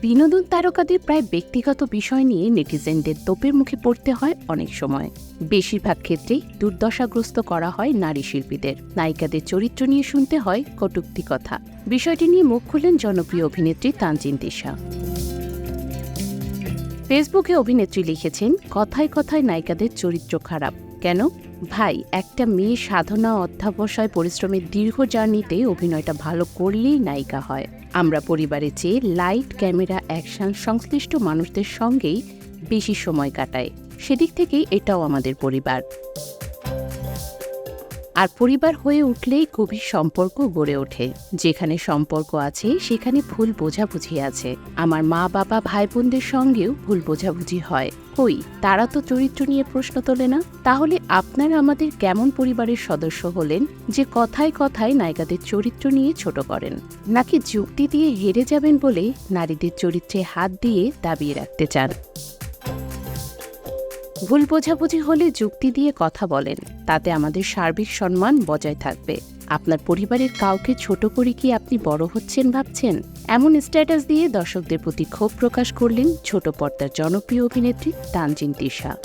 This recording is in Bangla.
বিনোদন তারকাদের প্রায় ব্যক্তিগত বিষয় নিয়ে নেটিজেনদের তোপের মুখে পড়তে হয় অনেক সময়। বেশিরভাগ ক্ষেত্রেই দুর্দশাগ্রস্ত করা হয় নারী শিল্পীদের। নায়িকাদের চরিত্র নিয়ে শুনতে হয় কটূক্তি কথা। বিষয়টি নিয়ে মুখ খুললেন জনপ্রিয় অভিনেত্রী তানজিন তিশা। ফেসবুকে অভিনেত্রী লিখেছেন, কথায় কথায় নায়িকাদের চরিত্র খারাপ কেন? ভাই, একটা মেয়ে সাধনা অধ্যাবসায় পরিশ্রমের দীর্ঘ জার্নিতে অভিনয়টা ভালো করলেই নায়িকা হয়। আমরা পরিবারের চেয়ে লাইট, ক্যামেরা, অ্যাকশন সংশ্লিষ্ট মানুষদের সঙ্গেই বেশি সময় কাটাই। সেদিক থেকেই এটাও আমাদের পরিবার। আর পরিবার হয়ে উঠলেই গভীর সম্পর্ক গড়ে ওঠে। যেখানে সম্পর্ক আছে সেখানে ভুল বোঝাবুঝি আছে। আমার মা বাবা ভাই বোনদের সঙ্গেও ভুল বোঝাবুঝি হয়। কই, তারা তো চরিত্র নিয়ে প্রশ্ন তোলে না। তাহলে আপনারা আমাদের কেমন পরিবারের সদস্য হলেন যে কথায় কথায় নায়িকাদের চরিত্র নিয়ে ছোট করেন? নাকি যুক্তি দিয়ে হেরে যাবেন বলে নারীদের চরিত্রে হাত দিয়ে দাবিয়ে রাখতে চান? ভুল বোঝাবুঝি হলে যুক্তি দিয়ে কথা বলেন, তাতে আমাদের সার্বিক সম্মান বজায় থাকবে। আপনার পরিবারের কাউকে ছোট করে কি আপনি বড় হচ্ছেন ভাবছেন? এমন স্ট্যাটাস দিয়ে দর্শকদের প্রতি ক্ষোভ প্রকাশ করলেন ছোট পর্দার জনপ্রিয় অভিনেত্রী তানজিন তিশা।